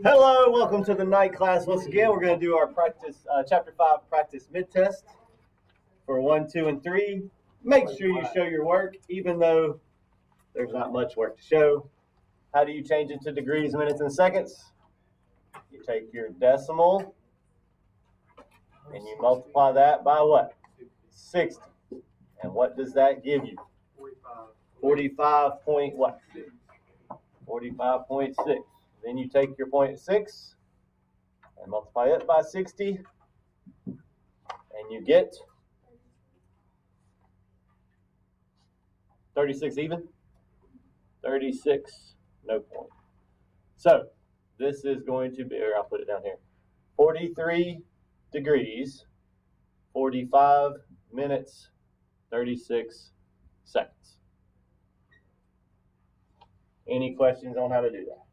Hello, welcome to the night class. Once again, we're going to do our practice, chapter 5 practice mid-test for 1, 2, and 3. Make sure you show your work, even though there's not much work to show. How do you change it to degrees, minutes, and seconds? You take your decimal and you multiply that by what? 60. And what does that give you? 45 point what? 45.6. Then you take your 0.6 and multiply it by 60, and you get 36 even? 36, no point. So this is going to be, or I'll put it down here, 43 degrees, 45 minutes, 36 seconds. Any questions on how to do that?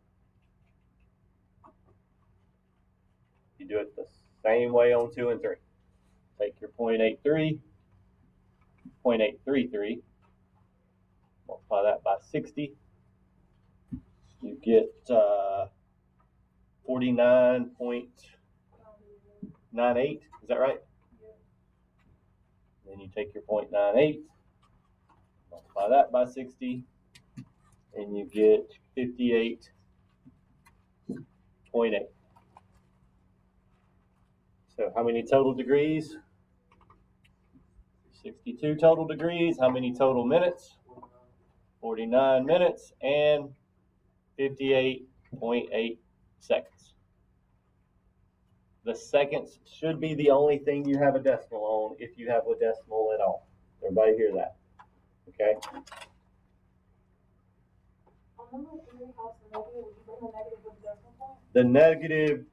You do it the same way on 2 and 3. Take your 0.83, multiply that by 60. You get 49.98. Is that right? Then you take your 0.98, multiply that by 60, and you get 58.8. So how many total degrees? 62 total degrees. How many total minutes? 49 minutes and 58.8 seconds. The seconds should be the only thing you have a decimal on, if you have a decimal at all. Everybody hear that? Okay? The negative,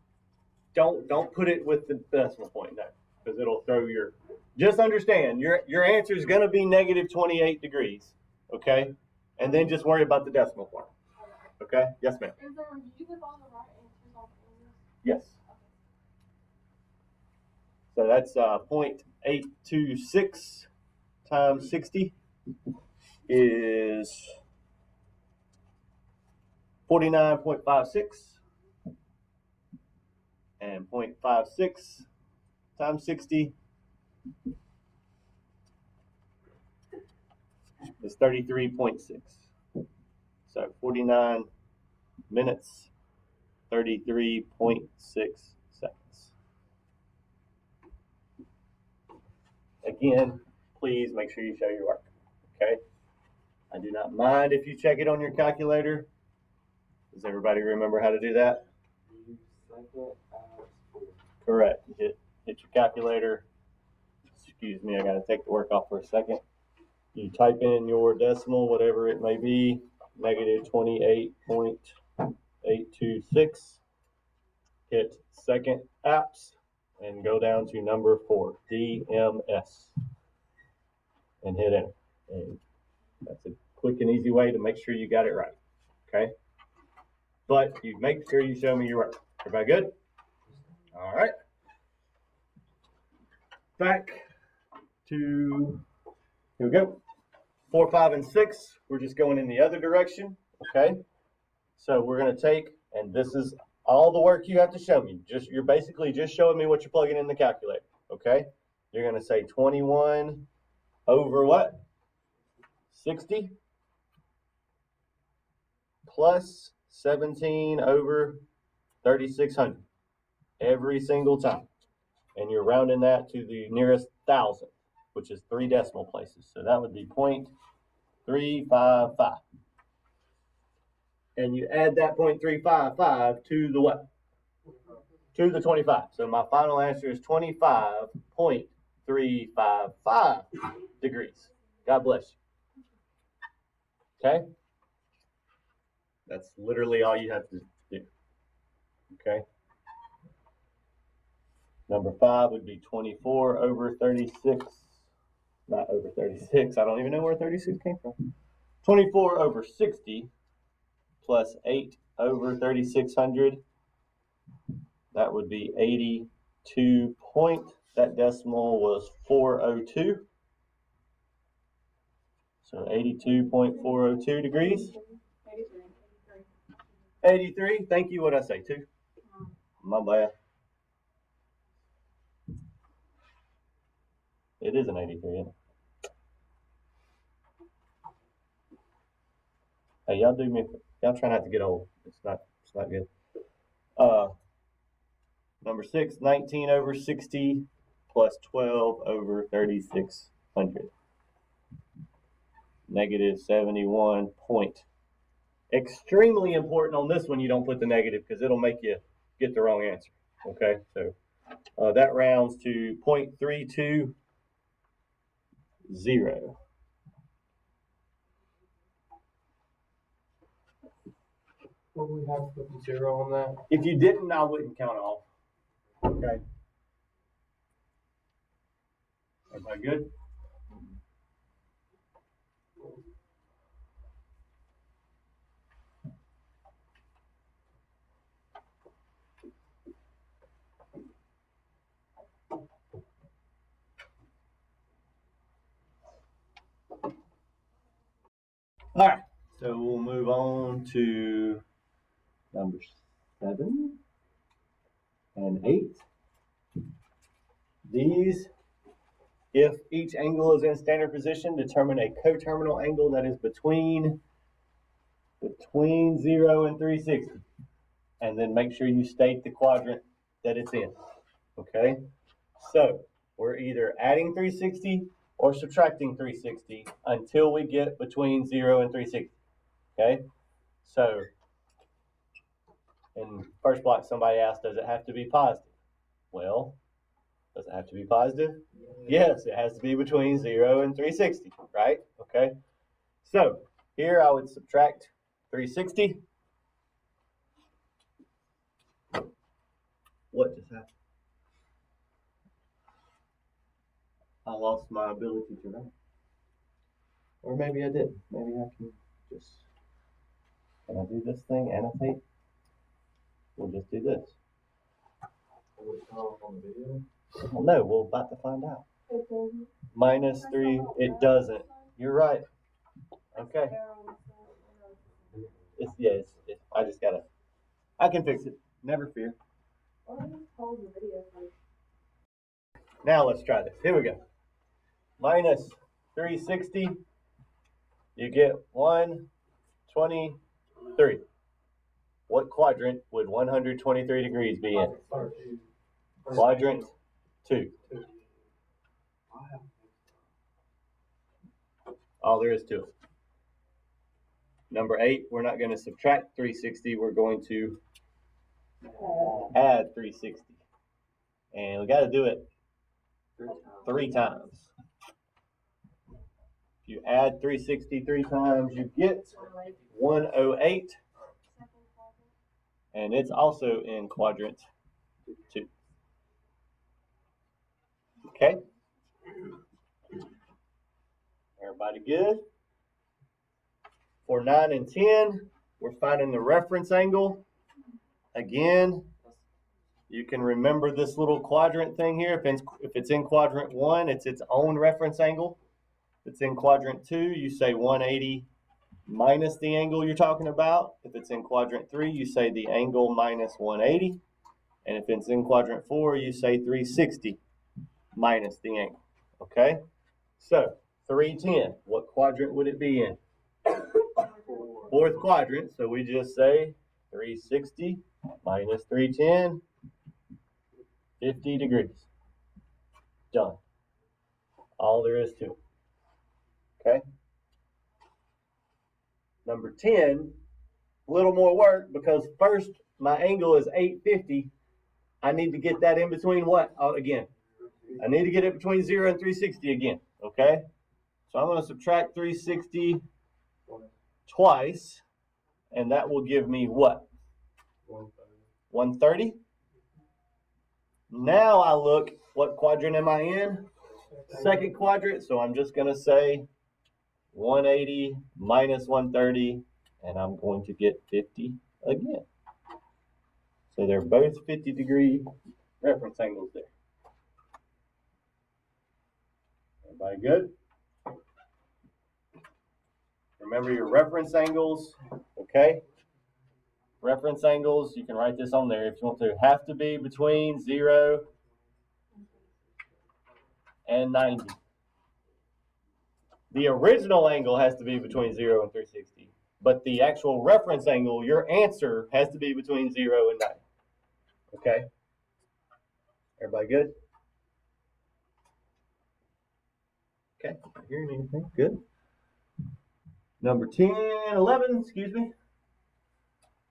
don't put it with the decimal point, no, because it'll throw your, just understand, your answer is going to be negative 28 degrees, okay? And then just worry about the decimal point, okay? Yes, ma'am. Yes. So that's 0.826 times 60 is 49.56. And 0.56 times 60 is 33.6. So 49 minutes, 33.6 seconds. Again, please make sure you show your work, okay? I do not mind if you check it on your calculator. Does everybody remember how to do that? Correct. Hit your calculator. Excuse me, I got to take the work off for a second. You type in your decimal, whatever it may be, negative 28.826. Hit second apps and go down to number 4, DMS, and hit enter. And that's a quick and easy way to make sure you got it right. Okay? But you make sure you show me your work. Everybody good? All right. Back to, here we go. 4, 5, and 6. We're just going in the other direction. Okay. So we're going to take, and this is all the work you have to show me. You're basically just showing me what you're plugging in the calculator. Okay. You're going to say 21 over what? 60 plus 17 over 3,600 every single time. And you're rounding that to the nearest thousandth, which is 3 decimal places. So that would be 0.355. And you add that 0.355 to the what? To the 25. So my final answer is 25.355 degrees. God bless you. Okay? That's literally all you have to do. Okay? Number 5 would be 24 over 36. Not over 36. I don't even know where 36 came from. 24 over 60 plus 8 over 3,600. That would be 82 point. That decimal was 402. So 82.402 degrees. 83. Thank you. What did I say? 2? My bad. It is an 83, isn't it? Hey, y'all do me. Y'all try not to get old. It's not good. Number 6, 19 over 60 plus 12 over 3600. Negative 71 point. Extremely important on this one, you don't put the negative because it'll make you get the wrong answer. Okay, so that rounds to 0.320. Would we have to put 0 on that? If you didn't, I wouldn't count off. Okay. Everybody good? All right, so we'll move on to number 7 and 8. These, if each angle is in standard position, determine a coterminal angle that is between 0 and 360. And then make sure you state the quadrant that it's in. Okay? So we're either adding 360 or subtracting 360 until we get between 0 and 360. Okay? So in first block, somebody asked, does it have to be positive? Well, does it have to be positive? Yes, it has to be between 0 and 360, right? Okay. So here I would subtract 360. What just happened? I lost my ability to write. Or maybe I didn't. Maybe I can just, can I do this thing, annotate? We'll just do this. Would it come off on the video? Well, no, we're about to find out. Minus 3, it doesn't. You're right. Okay. I just gotta, I can fix it. Never fear. Now let's try this. Here we go. Minus 360, you get 123. What quadrant would 123 degrees be in? Quadrant 2. All there is to it. Number 8, we're not going to subtract 360. We're going to add 360. And we got to do it 3 times. If you add 360 3 times, you get 108. And it's also in quadrant 2. Okay? Everybody good? For 9 and 10, we're finding the reference angle. Again, you can remember this little quadrant thing here. If it's in quadrant 1, it's its own reference angle. If it's in quadrant 2, you say 180 minus the angle you're talking about. If it's in quadrant 3, you say the angle minus 180. And if it's in quadrant 4, you say 360 minus the angle. Okay? So, 310, what quadrant would it be in? 4th quadrant, so we just say 360 minus 310, 50 degrees. Done. All there is to it. Okay? Number 10, a little more work because first my angle is 850. I need to get that in between what? Oh, again, I need to get it between 0 and 360 again. Okay? So I'm going to subtract 360 twice, and that will give me what? 130. Now I look, what quadrant am I in? 2nd quadrant, so I'm just going to say 180 minus 130, and I'm going to get 50 again. So they're both 50-degree reference angles there. Everybody good? Remember your reference angles, okay? reference angles, you can write this on there if you want to, have to be between 0 and 90. The original angle has to be between 0 and 360, but the actual reference angle, your answer, has to be between 0 and 90. Okay? Everybody good? Okay, not hearing anything. Good. Number 10, 11, excuse me.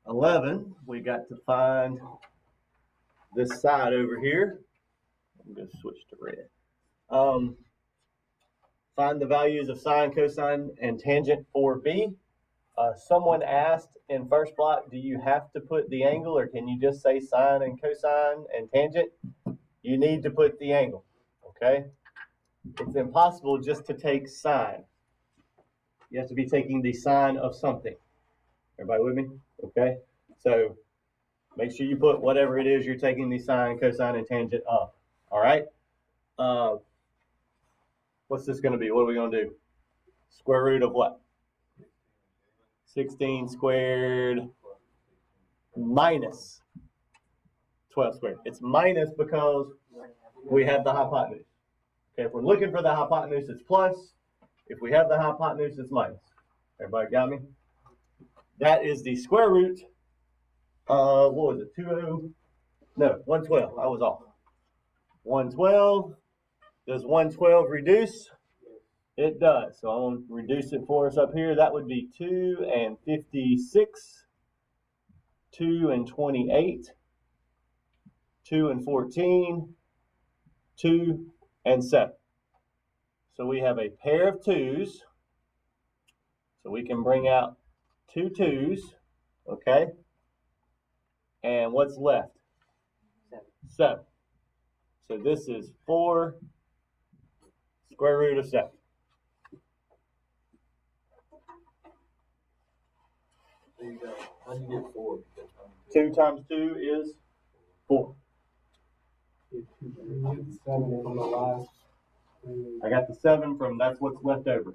11, we got to find this side over here. I'm going to switch to red. Find the values of sine, cosine, and tangent for B. Someone asked in first block, do you have to put the angle or can you just say sine and cosine and tangent? You need to put the angle, okay? It's impossible just to take sine. You have to be taking the sine of something. Everybody with me? Okay? So make sure you put whatever it is you're taking the sine, cosine, and tangent of. All right? What's this going to be? What are we going to do? Square root of what? 16 squared minus 12 squared. It's minus because we have the hypotenuse. Okay, if we're looking for the hypotenuse, it's plus. If we have the hypotenuse, it's minus. Everybody got me? That is the square root. What was it? 20? No, 112. I was off. 112. Does 112 reduce? It does. So I'm going to reduce it for us up here. That would be 2 and 56, 2 and 28, 2 and 14, 2 and 7. So we have a pair of 2's. So we can bring out 2 2's, okay? And what's left? 7. So this is 4 square root of 7. There you go. How do you get 4? 2 times 2 is 4. From the last. I got the 7 from that's what's left over.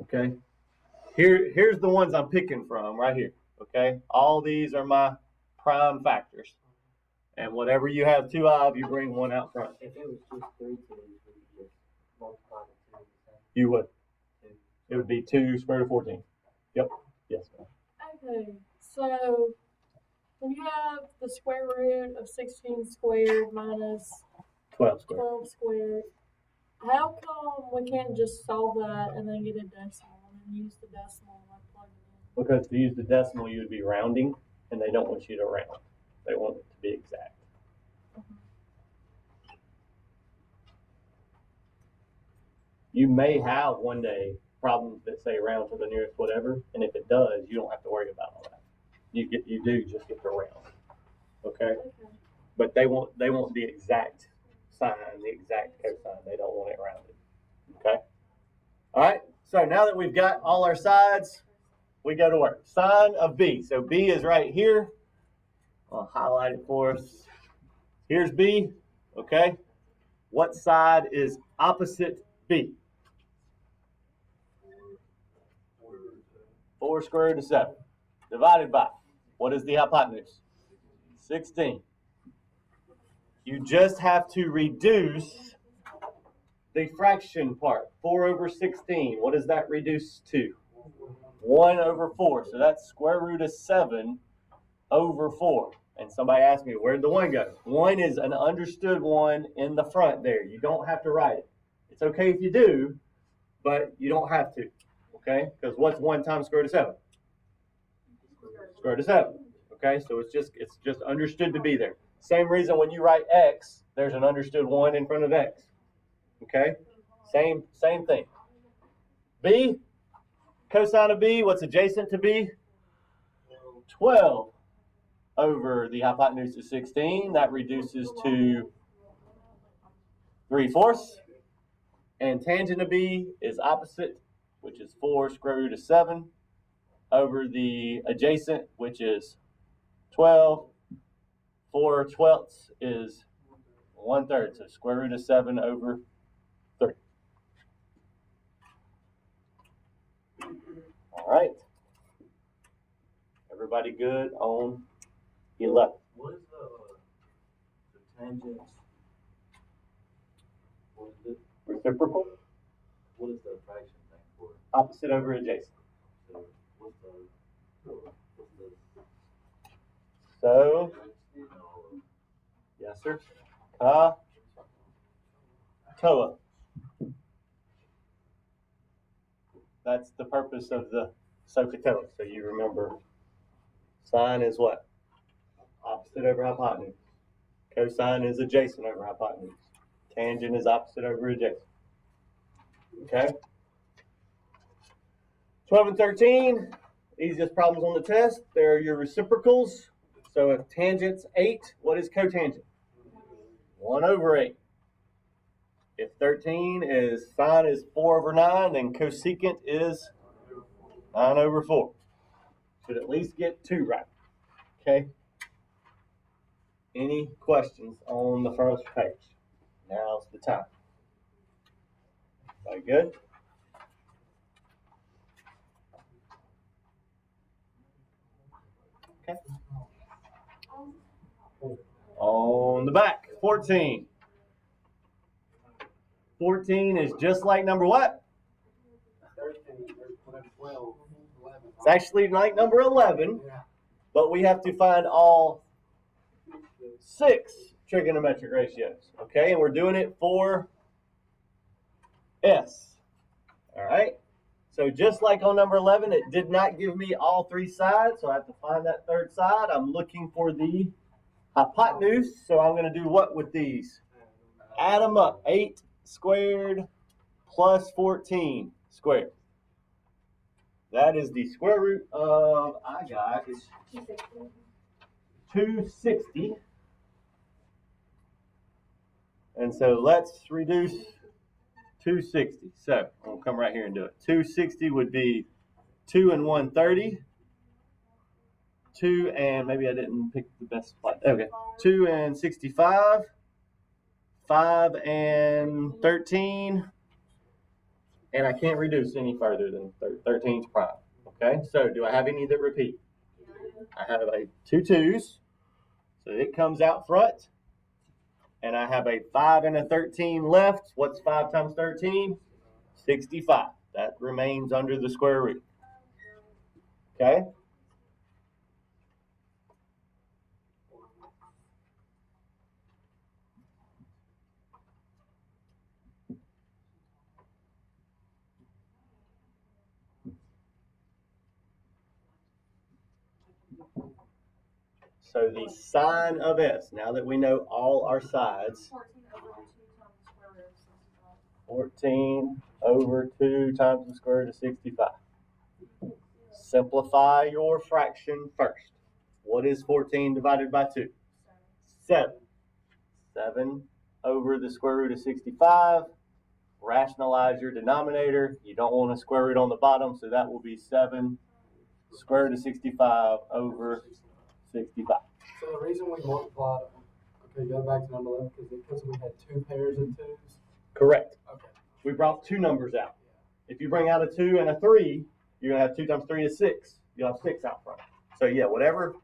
Okay. Here's the ones I'm picking from right here. Okay. All these are my prime factors. And whatever you have 2 of, you bring 1 out front. If it was just 3 2's, would you just multiply the 2? You would. It would be 2 square root of 14. Yep. Yes, ma'am. Okay, so when you have the square root of 16 squared minus 12 squared. 12 squared, how come we can't just solve that and then get a decimal and use the decimal and plug it in? Because to use the decimal, you would be rounding, and they don't want you to round. They want it to be exact. You may have one day problems that say round to the nearest whatever, and if it does, you don't have to worry about all that. You do just get to round. Okay? But they want the exact sine, the exact cosine. They don't want it rounded. Okay? All right. So now that we've got all our sides, we go to work. Sine of B. So B is right here. I'll highlight it for us. Here's B. Okay? What side is opposite B? 4 square root of 7. Divided by, what is the hypotenuse? 16. You just have to reduce the fraction part. 4 over 16. What does that reduce to? 1 over 4. So that's square root of 7 over 4. And somebody asked me, where'd the 1 go? 1 is an understood 1 in the front there. You don't have to write it. It's okay if you do, but you don't have to. Okay? Because what's 1 times square root of 7? Square root of 7. Okay? So it's just understood to be there. Same reason when you write x, there's an understood 1 in front of x. Okay? Same thing. B, cosine of B, what's adjacent to B? 12 over the hypotenuse of 16. That reduces to 3/4. And tangent of B is opposite, which is 4 square root of 7 over the adjacent, which is 12. 4/12 is 1/3, so square root of 7 over 3. All right. Everybody good on 11? What is the tangent? What is it? Reciprocal, What is the fraction thing for? opposite over adjacent. So what's the So, yes sir, Soh-Cah-Toa. That's the purpose of the Soh-Cah-Toa. So you remember, sine is what? Opposite over hypotenuse. Cosine is adjacent over hypotenuse. Tangent is opposite over adjacent. Okay? 12 and 13, easiest problems on the test. They're your reciprocals. So if tangent's 8, what is cotangent? 1 over 8. If 13 is sine is 4 over 9, then cosecant is 9 over 4. Should at least get 2 right. Okay? Any questions on the first page? Now's the time. Very good. Okay. On the back, 14. 14 is just like number what? 13, 12, 11. It's actually like number 11, but we have to find all 6 trigonometric ratios. Okay, and we're doing it for S. All right. So just like on number 11, it did not give me all 3 sides, so I have to find that third side. I'm looking for the hypotenuse, so I'm going to do what with these? Add them up. 8 squared plus 14 squared. That is the square root of, I got 260. And so let's reduce 260. So we'll come right here and do it. 260 would be 2 and 130. 2 and, maybe I didn't pick the best spot. Okay. 2 and 65. 5 and 13. And I can't reduce any further than 13's prime. Okay. So do I have any that repeat? I have a 2 2's. So it comes out front. And I have a 5 and a 13 left. What's 5 times 13? 65. That remains under the square root. Okay? So the sine of S, now that we know all our sides, 14 over 2 times the square root of 65. Simplify your fraction first. What is 14 divided by 2? 7. 7 over the square root of 65. Rationalize your denominator. You don't want a square root on the bottom, so that will be 7 square root of 65 over 65. So the reason we multiplied, okay, go back to number 11, because we had 2 pairs of 2's? Correct. Okay. We brought 2 numbers out. If you bring out a 2 and a 3, you're going to have 2 times 3 is 6. You'll have 6 out front. So yeah, whatever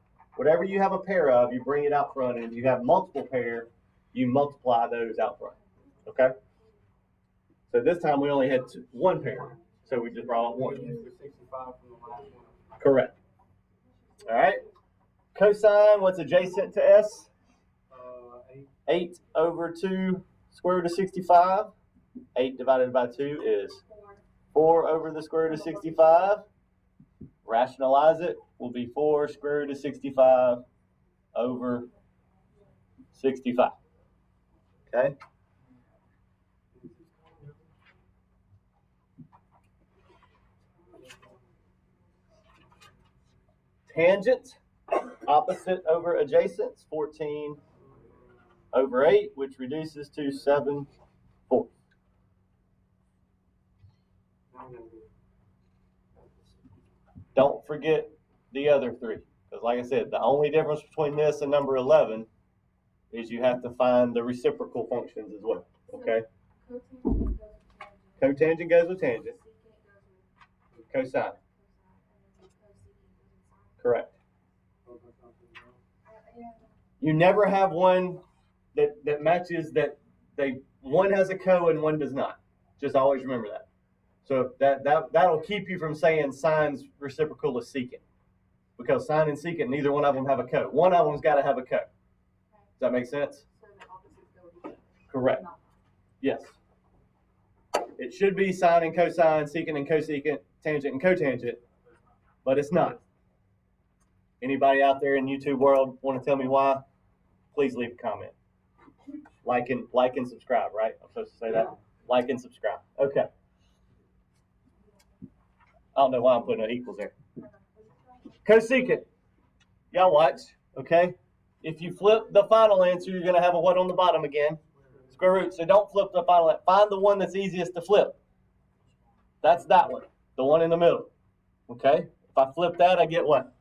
you have a pair of, you bring it out front, and if you have multiple pair, you multiply those out front. Okay? So this time we only had 1 pair, so we just brought out 1. We used the 65 from the last one. Correct. All right. Cosine, what's adjacent to S? 8. 8 over 2 square root of 65. 8 divided by 2 is 4 over the square root of 65. Rationalize it, will be 4 square root of 65 over 65. Okay? Tangent, opposite over adjacent, 14 over 8, which reduces to 7/4. Don't forget the other 3, because like I said, the only difference between this and number 11 is you have to find the reciprocal functions as well. Okay? Cotangent goes with tangent. Cosine. Correct. You never have one that matches that one has a co and one does not. Just always remember that. So that'll keep you from saying sine's reciprocal is secant. Because sine and secant, neither one of them have a co. One of them's got to have a co. Does that make sense? So the opposites go with each other. Correct. Yes. It should be sine and cosine, secant and cosecant, tangent and cotangent, but it's not. Anybody out there in YouTube world want to tell me why? Please leave a comment. Like and subscribe, right? I'm supposed to say that? Like and subscribe. Okay. I don't know why I'm putting an equals there. Cosecant. Y'all watch, okay? If you flip the final answer, you're going to have a what on the bottom again? Square root. So don't flip the final. Find the one that's easiest to flip. That's that one. The one in the middle. Okay? If I flip that, I get what?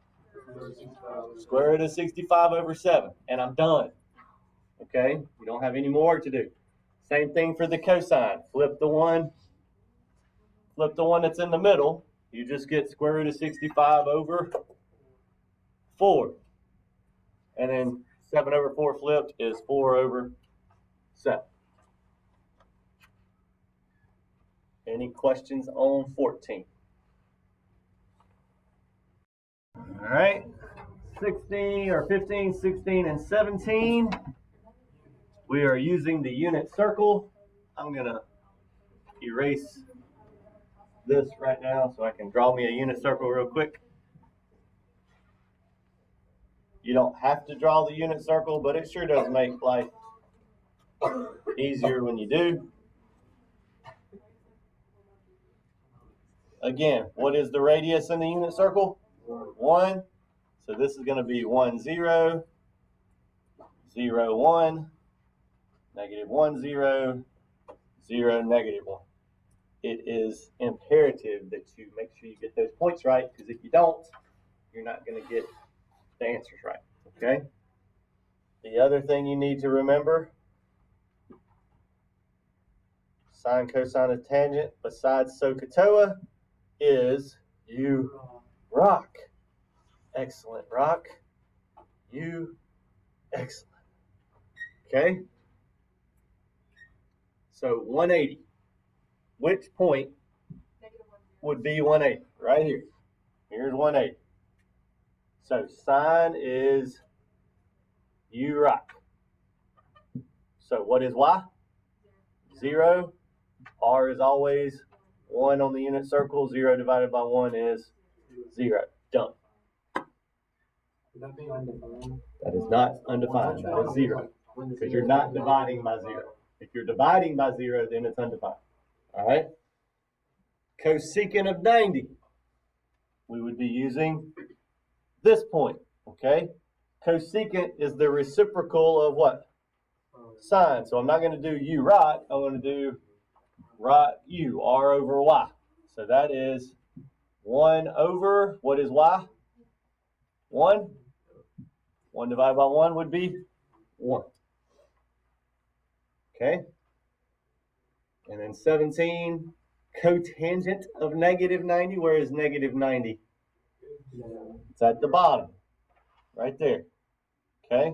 Square root of 65 over 7. And I'm done. Okay? You don't have any more to do. Same thing for the cosine. Flip the one that's in the middle. You just get square root of 65 over 4. And then 7 over 4 flipped is 4 over 7. Any questions on 14? All right. 16 or 15, 16, and 17. We are using the unit circle. I'm going to erase this right now so I can draw me a unit circle real quick. You don't have to draw the unit circle, but it sure does make life easier when you do. Again, what is the radius in the unit circle? 1. So this is going to be 1, 0, 0, 1, negative 1, 0, 0, negative 1. It is imperative that you make sure you get those points right, because if you don't, you're not going to get the answers right, okay? The other thing you need to remember, sine, cosine, and tangent, besides Soh-Cah-Toa, is you rock. Excellent, rock. You, excellent. Okay? So 180. Which point would be 180? Right here. Here's 180. So sine is u rock. So what is y? 0. R is always 1 on the unit circle. 0 divided by 1 is 0. Done. Would that be undefined? That is not undefined. That is 0. Because you're not dividing by 0. If you're dividing by 0, then it's undefined. All right? Cosecant of 90. We would be using this point. Okay? Cosecant is the reciprocal of what? Sine. So I'm not going to do u rot. I'm going to do rot u, r over y. So that is 1 over, what is y? 1. 1 divided by 1 would be 1. Okay? And then 17, cotangent of negative 90. Where is negative 90? It's at the bottom. Right there. Okay?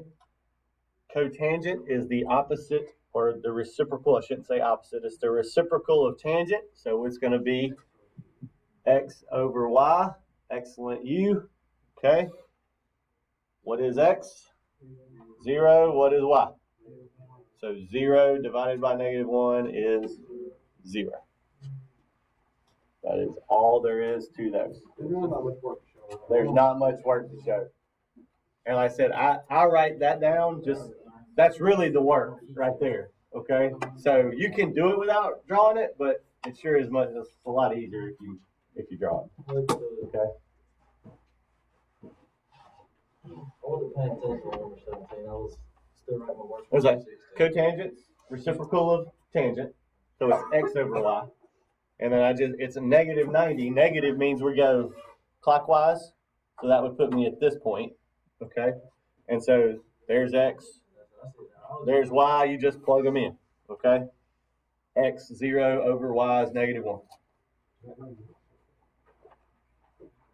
Cotangent is the opposite, or the reciprocal. I shouldn't say opposite. It's the reciprocal of tangent. So it's going to be x over y. Excellent u. Okay? What is x? 0. What is y? So 0 divided by negative 1 is 0. That is all there is to those. There's not much work to show. And like I said, I write that down. Just that's really the work right there. Okay, so you can do it without drawing it, but it sure is much. It's a lot easier if you draw it. Okay. I wasn't paying attention to number 17. I was still writing my work. What's that? Cotangent, reciprocal of tangent. So it's x over y. And then it's a negative 90. Negative means we go clockwise. So that would put me at this point. Okay. And so there's x. There's y. You just plug them in. Okay. X 0 over y is negative 1.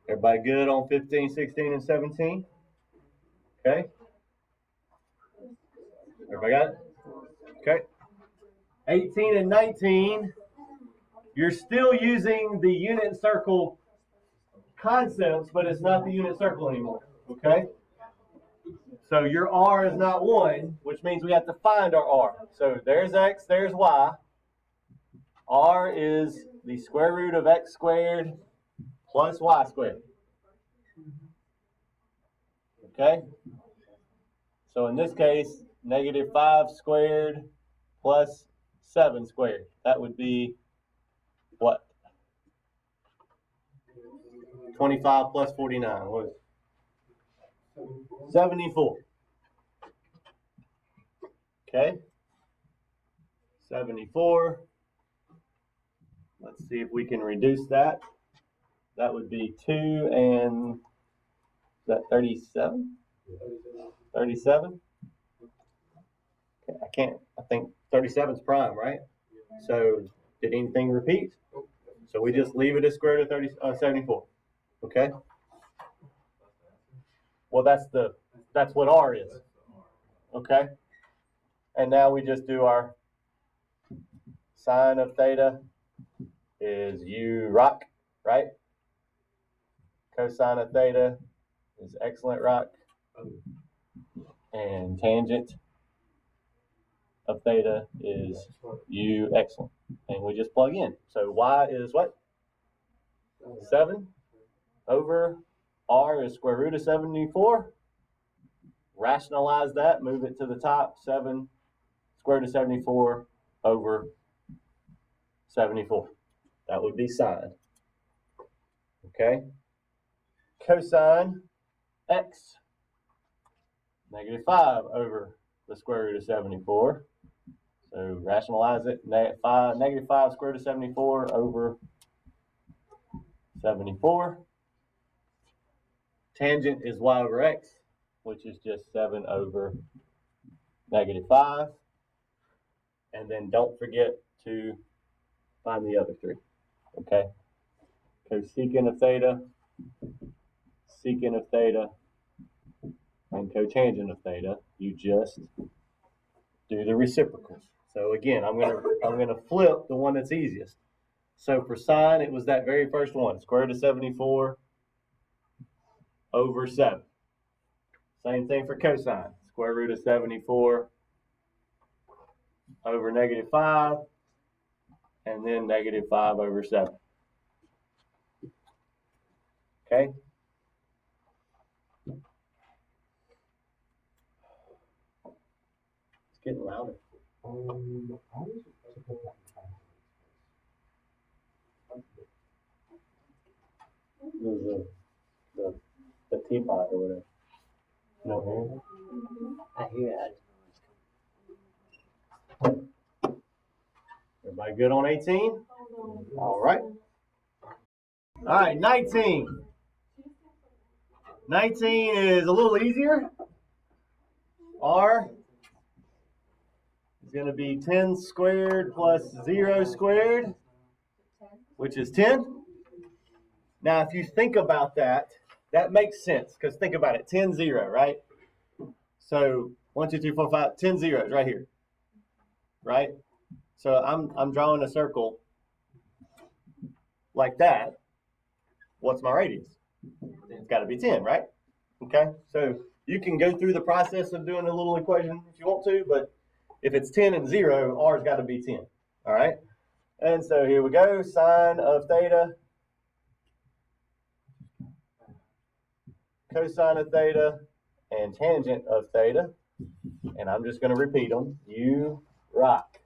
Everybody good on 15, 16, and 17? Okay. Everybody got it? Okay. 18 and 19, you're still using the unit circle concepts, but it's not the unit circle anymore. Okay? So your r is not 1, which means we have to find our r. So there's x, there's y. R is the square root of x squared plus y squared. Okay? So in this case, negative 5 squared plus 7 squared. That would be what? 25 plus 49. What is it? 74. Okay? 74. Let's see if we can reduce that. That would be 2 and, is that 37? 37? Okay, I think 37 is prime, right? So did anything repeat? So we just leave it as square root of 74. Okay? Well, that's what r is. Okay? And now we just do our sine of theta is u rock, right? Cosine of theta is excellent rock. And tangent of theta is u excellent. And we just plug in. So y is what? 7 over r is square root of 74. Rationalize that, move it to the top. 7 square root of 74 over 74. That would be sine. Okay? Cosine x, negative 5 over the square root of 74. So rationalize it, negative 5 square root of 74 over 74. Tangent is y over x, which is just 7 over negative 5. And then don't forget to find the other 3. Okay? Cosecant of theta, secant of theta, and cotangent of theta. You just do the reciprocals. So again, I'm gonna flip the one that's easiest. So for sine, it was that very first one, square root of 74 over 7. Same thing for cosine, square root of 74 over negative 5, and then negative 5 over 7. Okay? It's getting louder. The teapot or whatever. You don't hear it? I hear it. Everybody good on 18? All right. All right, 19. 19 is a little easier. R is going to be 10 squared plus 0 squared, which is 10. Now, if you think about that, that makes sense, because think about it, 10, 0, right? So 1, 2, 3, 4, 5, 10 zeros right here, right? So I'm drawing a circle like that. What's my radius? It's got to be 10, right? Okay, so you can go through the process of doing a little equation if you want to, but if it's 10 and 0, r's got to be 10, all right? And so here we go, sine of theta, cosine of theta, and tangent of theta. And I'm just going to repeat them. U rock,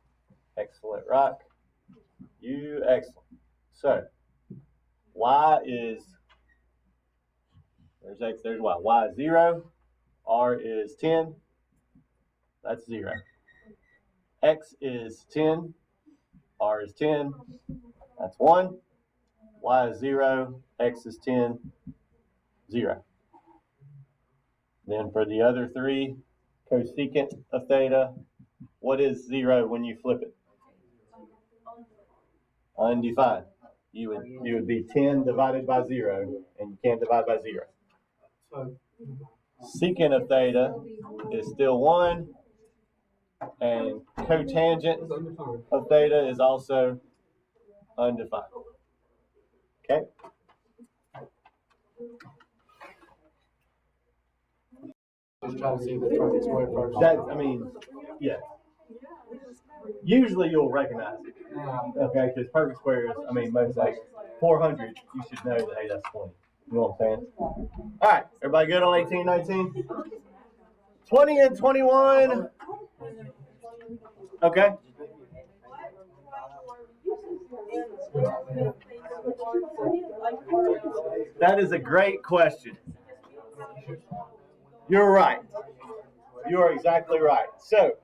excellent rock, U excellent. So y is, there's x, there's y. Y is 0, r is 10, that's 0. X is 10, r is 10, that's 1. Y is 0, x is 10, 0. Then for the other 3, cosecant of theta, what is 0 when you flip it? Undefined. You would be 10 divided by 0, and you can't divide by 0. Secant of theta is still 1. And cotangent It's undefined. of theta is also undefined. Okay? Just try to see the perfect square first. I mean, yeah. Usually you'll recognize it. Yeah. Okay, because perfect squares, I mean, most like 400, you should know that, hey, that's 20. You know what I'm saying? All right, everybody good on 18, 19? 20 and 21. Okay. That is a great question. You're right. You are exactly right. So,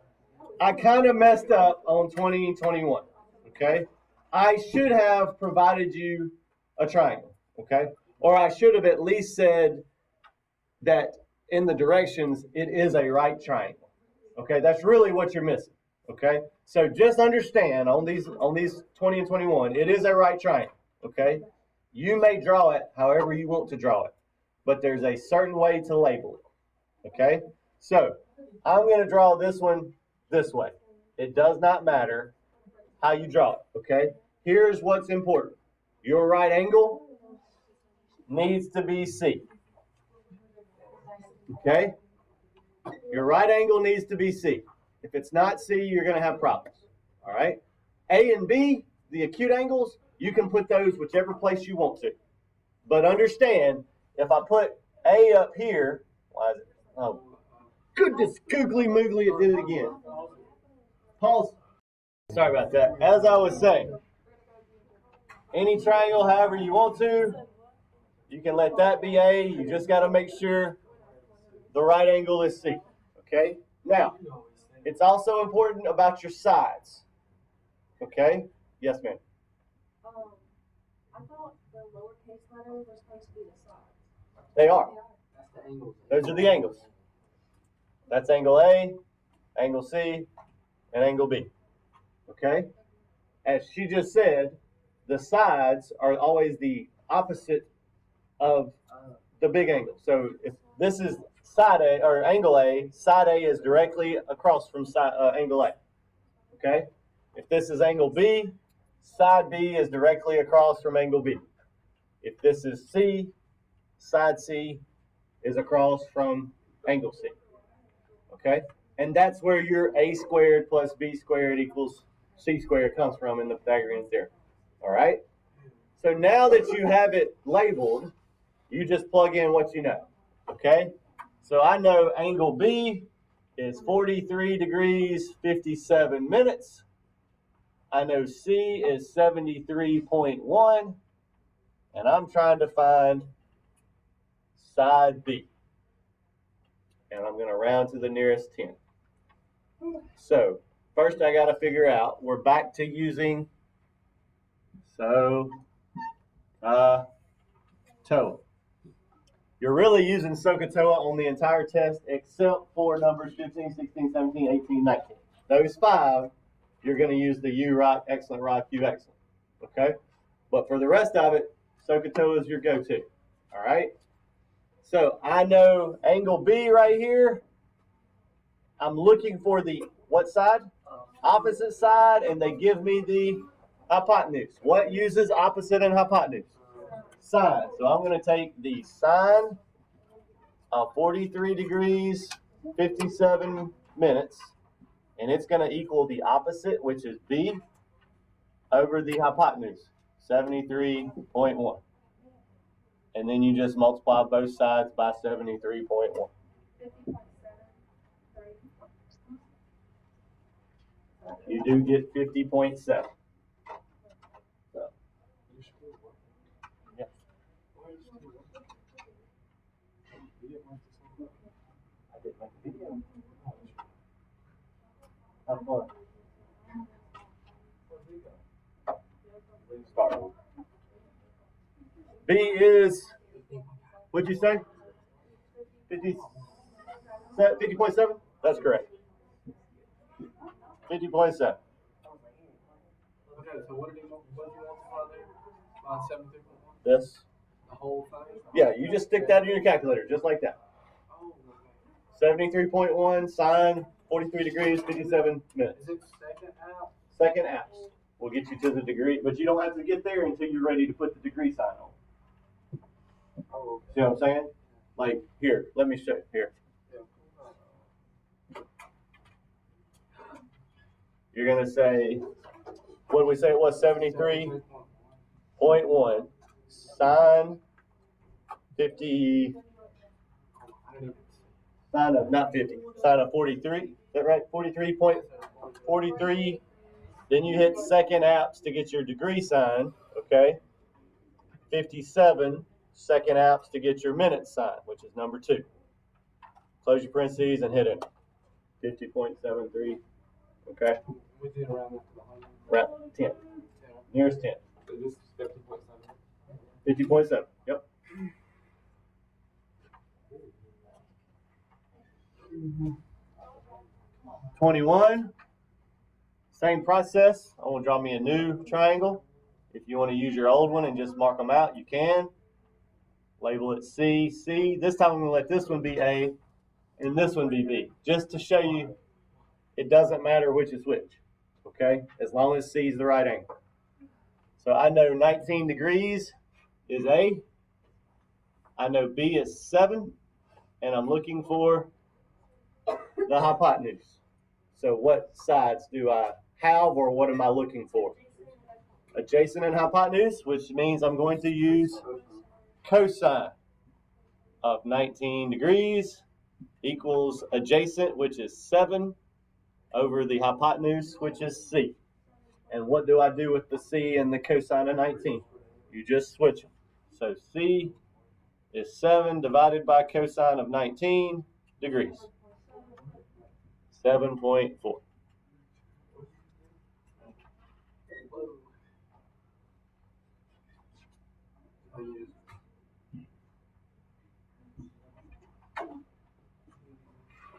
I kind of messed up on 20 and 21. Okay? I should have provided you a triangle. Okay? Or I should have at least said that in the directions, it is a right triangle. Okay? That's really what you're missing. Okay? So just understand on these 20 and 21, it is a right triangle. Okay? You may draw it however you want to draw it, but there's a certain way to label it. Okay? So I'm going to draw this one this way. It does not matter how you draw it. Okay? Here's what's important. Your right angle needs to be C. Okay? Your right angle needs to be C. If it's not C, you're going to have problems. All right? A and B, the acute angles, you can put those whichever place you want to. But understand, if I put A up here, why is it? Oh, goodness, googly moogly, it did it again. Pause. Sorry about that. As I was saying, any triangle, however you want to, you can let that be A. You just got to make sure the right angle is C. Okay? Now, it's also important about your sides. Okay? Yes, ma'am. I thought the lowercase letters were supposed to be the sides. They are. That's the angle. Those are the angles. That's angle A, angle C, and angle B. Okay? As she just said, the sides are always the opposite of the big angle. So if this is side A or angle A, side A is directly across from angle A. Okay? If this is angle B, side B is directly across from angle B. If this is C, side C is across from angle C. Okay? And that's where your A squared plus B squared equals C squared comes from in the Pythagorean theorem. All right? So now that you have it labeled, you just plug in what you know. Okay? So I know angle B is 43 degrees, 57 minutes. I know C is 73.1. And I'm trying to find side B. And I'm going to round to the nearest 10. So first I got to figure out, we're back to using Soh-Cah-Toa. You're really using Soh-Cah-Toa on the entire test except for numbers 15, 16, 17, 18, 19. Those 5, you're going to use the U rock, excellent rock, U excellent. Okay? But for the rest of it, Soh-Cah-Toa is your go-to. All right? So I know angle B right here. I'm looking for the what side? Opposite side, and they give me the hypotenuse. What uses opposite and hypotenuse? Sine. So I'm going to take the sine of 43 degrees, 57 minutes, and it's going to equal the opposite, which is B, over the hypotenuse, 73.1. And then you just multiply both sides by 73.1. You do get 50.7. So, yeah. I didn't make a video. Have fun. Start. B is, what'd you say? 50.7? That's correct. 50.7. Okay, so what did you multiply there? By 73.1? This. The whole thing? Yeah, you just stick that in your calculator, just like that. Oh, okay. 73.1 sine 43 degrees, 57 minutes. Is it second out? Second apps will get you to the degree, but you don't have to get there until you're ready to put the degree sign on. Oh, See what I'm saying? Like, here, let me show you. Here. You're going to say, what did we say it was? 73.1. Sine 50, sine of, not 50, sine of 43. Is that right? 43.43. Then you hit second apps to get your degree sign, okay? 57, second apps to get your minute sign, which is number 2. Close your parentheses and hit enter. 50.73, okay? We did around that to the 100. Round 10, nearest 10. So this is 50.7. 50.7, yep. Mm-hmm. 21, same process. I want to draw me a new triangle. If you want to use your old one and just mark them out, you can. Label it C, C. This time I'm going to let this one be A and this one be B, just to show you it doesn't matter which is which, okay? As long as C is the right angle. So I know 19 degrees is A. I know B is 7, and I'm looking for the hypotenuse. So what sides do I have, or what am I looking for? Adjacent and hypotenuse, which means I'm going to use cosine of 19 degrees equals adjacent, which is 7, over the hypotenuse, which is C. And what do I do with the C and the cosine of 19? You just switch them. So C is 7 divided by cosine of 19 degrees. 7.4.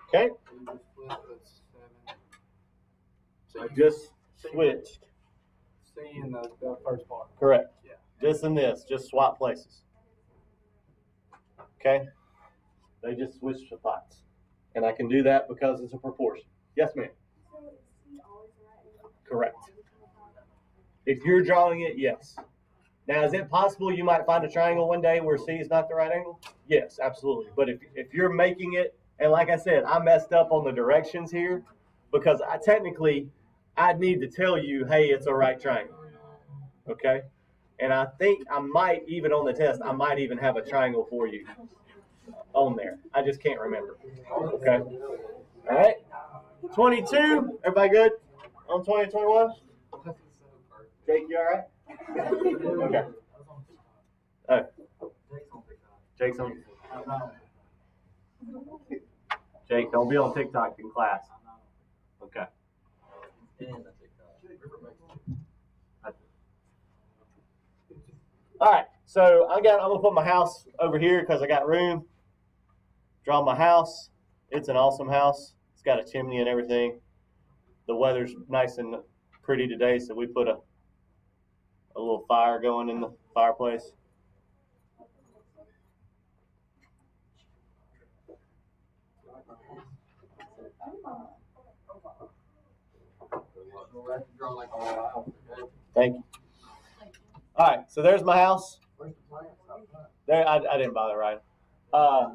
Okay, I just switched. C in the first part. Correct. Yeah. This and this, just swap places. Okay, they just switched spots. And I can do that because it's a proportion. Yes, ma'am. So is C always the right angle? Correct. If you're drawing it, yes. Now, is it possible you might find a triangle one day where C is not the right angle? Yes, absolutely. But if you're making it, and like I said, I messed up on the directions here because I'd need to tell you, hey, it's a right triangle. Okay? And I think I might, even on the test, I might even have a triangle for you on there. I just can't remember. Okay? All right? 22. Everybody good on 20, 21? Jake, you all right? Okay. All right. Jake's on. Jake, don't be on TikTok in class. Okay. All right. So I'm gonna put my house over here because I got room. Draw my house. It's an awesome house. It's got a chimney and everything. The weather's nice and pretty today, so we put a little fire going in the fireplace. Thank you. All right, so there's my house. There, I didn't bother writing.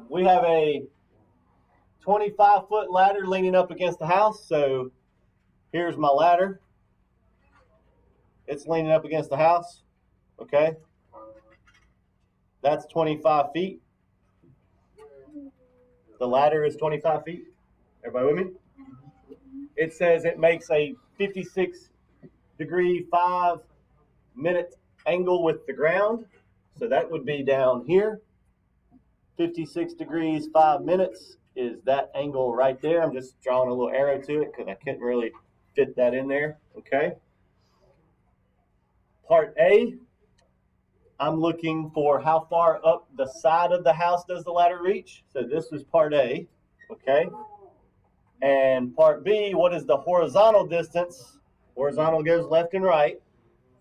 We have a 25-foot ladder leaning up against the house. So here's my ladder. It's leaning up against the house. Okay. That's 25 feet. The ladder is 25 feet. Everybody with me? It says it makes a 56-degree 5-minute angle with the ground. So that would be down here. 56 degrees 5 minutes is that angle right there. I'm just drawing a little arrow to it because I couldn't really fit that in there. Okay. Part A, I'm looking for how far up the side of the house does the ladder reach. So this is part A. Okay. And part B, what is the horizontal distance? Horizontal goes left and right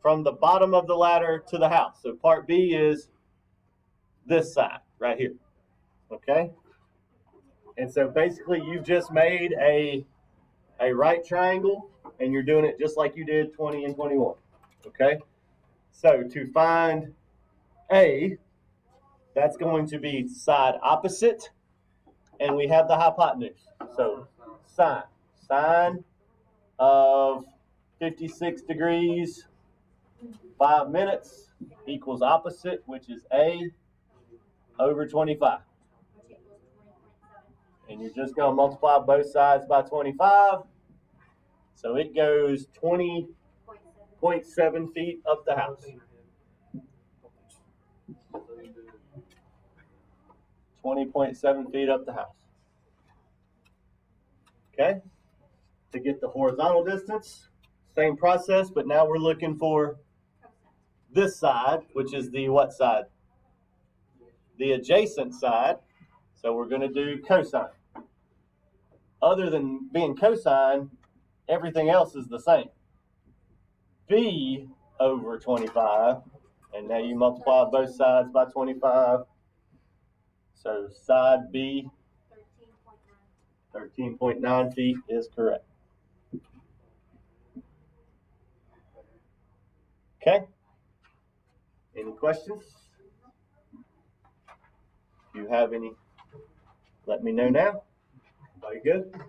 from the bottom of the ladder to the house. So part B is this side right here. Okay? And so basically you've just made a a right triangle, and you're doing it just like you did 20 and 21. Okay? So to find A, that's going to be side opposite, and we have the hypotenuse. So sine of 56 degrees, 5 minutes equals opposite, which is A over 25. And you're just going to multiply both sides by 25. So it goes 20.7 feet up the house. 20.7 feet up the house. Okay? To get the horizontal distance, same process, but now we're looking for this side, which is the what side? The adjacent side. So we're going to do cosine. Other than being cosine, everything else is the same. B over 25, and now you multiply both sides by 25. So side B, 13.9 feet is correct. Okay? Any questions? If you have any, let me know now. Everybody good?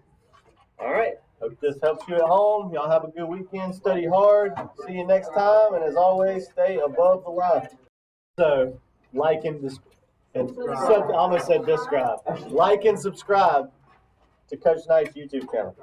All right. Hope this helps you at home. Y'all have a good weekend. Study hard. See you next time. And as always, stay above the line. So, like and I almost said describe. Like and subscribe to Coach Knight's YouTube channel.